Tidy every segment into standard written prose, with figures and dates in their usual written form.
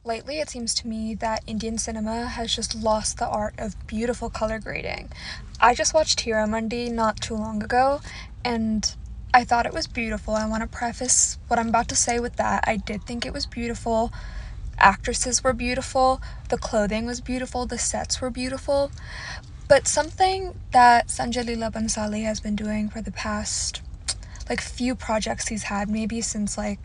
Lately, it seems to me that Indian cinema has just lost the art of beautiful color grading. I just watched Heeramandi not too long ago, and I thought it was beautiful. I want to preface what I'm about to say with that. I did think it was beautiful. Actresses were beautiful, the clothing was beautiful, the sets were beautiful. But something that Sanjay Leela Bhansali has been doing for the past few projects he's had, maybe since Ram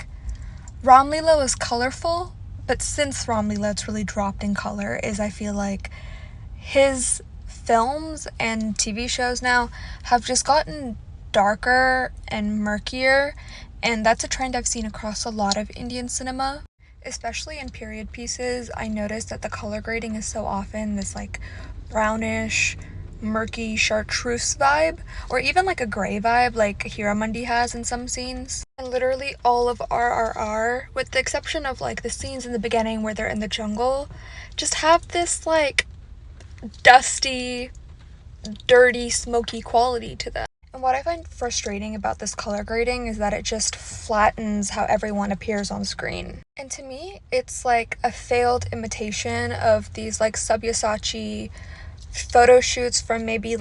Leela was colorful, but since Ram Leela it's really dropped in color, is I feel like his films and TV shows now have just gotten darker and murkier, and that's a trend I've seen across a lot of Indian cinema. Especially in period pieces, I noticed that the color grading is so often this brownish, murky chartreuse vibe, or even a gray vibe like Heeramandi has in some scenes. And literally all of RRR, with the exception of the scenes in the beginning where they're in the jungle, just have this dusty, dirty, smoky quality to them. And what I find frustrating about this color grading is that it just flattens how everyone appears on screen. And to me, it's like a failed imitation of these Sabyasachi photo shoots from maybe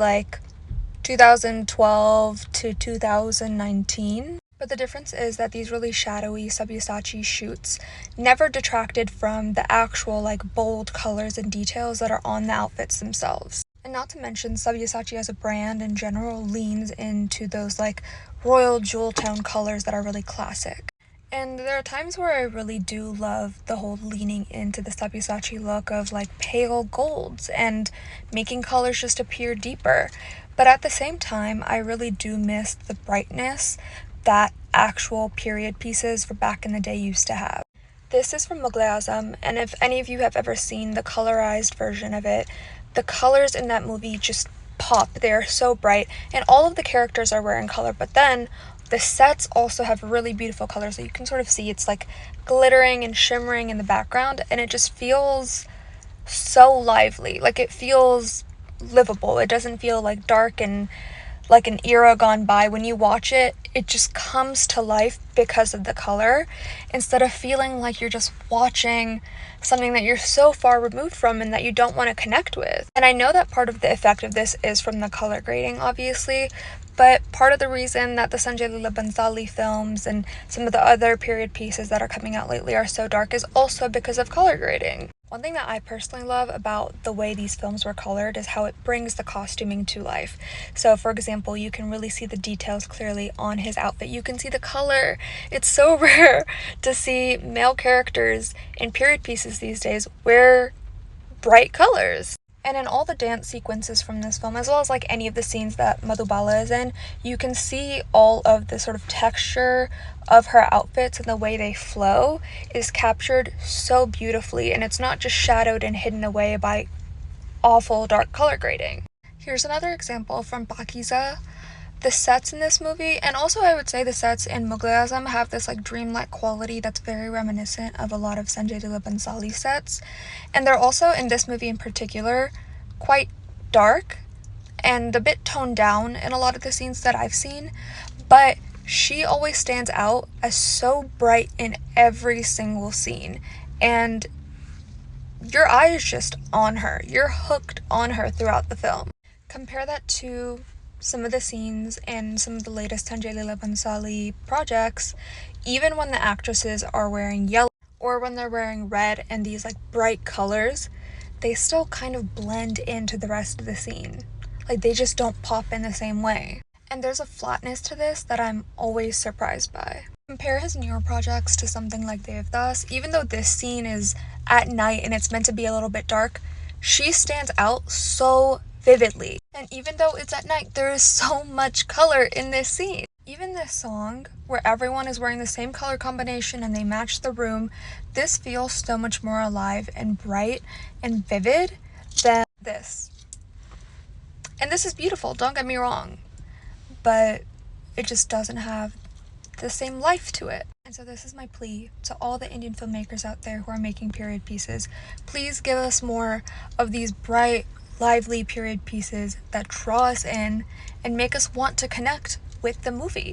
2012 to 2019. But the difference is that these really shadowy Sabyasachi shoots never detracted from the actual bold colors and details that are on the outfits themselves. And not to mention, Sabyasachi as a brand in general leans into those royal jewel tone colors that are really classic. And there are times where I really do love the whole leaning into the Sabyasachi look of pale golds and making colors just appear deeper. But at the same time, I really do miss the brightness that actual period pieces for back in the day used to have. This is from Mughal-e-Azam, and if any of you have ever seen the colorized version of it, the colors in that movie just pop. They are so bright, and all of the characters are wearing color, but then the sets also have really beautiful colors that you can sort of see. It's glittering and shimmering in the background, and it just feels so lively. It feels livable. It doesn't feel dark and like an era gone by. When you watch it, it just comes to life because of the color, instead of feeling like you're just watching something that you're so far removed from and that you don't want to connect with. And I know that part of the effect of this is from the color grading, obviously, but part of the reason that the Sanjay Leela Bhansali films and some of the other period pieces that are coming out lately are so dark is also because of color grading. One thing that I personally love about the way these films were colored is how it brings the costuming to life. So, for example, you can really see the details clearly on his outfit. You can see the color. It's so rare to see male characters in period pieces these days wear bright colors. And in all the dance sequences from this film, as well as any of the scenes that Madhubala is in, you can see all of the sort of texture of her outfits and the way they flow is captured so beautifully, and it's not just shadowed and hidden away by awful dark color grading. Here's another example from Pakeezah. The sets in this movie, and also I would say the sets in Mughal-e-Azam, have this dreamlike quality that's very reminiscent of a lot of Sanjay Leela Bhansali sets. And they're also, in this movie in particular, quite dark and a bit toned down in a lot of the scenes that I've seen. But she always stands out as so bright in every single scene. And your eye is just on her. You're hooked on her throughout the film. Compare that to some of the scenes in some of the latest Sanjay Leela Bhansali projects. Even when the actresses are wearing yellow or when they're wearing red and these bright colors, they still kind of blend into the rest of the scene. They just don't pop in the same way. And there's a flatness to this that I'm always surprised by. Compare his newer projects to something like Devdas. Even though this scene is at night and it's meant to be a little bit dark, she stands out so vividly. And even though it's at night, there is so much color in this scene. Even this song, where everyone is wearing the same color combination and they match the room, this feels so much more alive and bright and vivid than this. And this is beautiful, don't get me wrong, but it just doesn't have the same life to it. And so this is my plea to all the Indian filmmakers out there who are making period pieces. Please give us more of these bright, lively period pieces that draw us in and make us want to connect with the movie.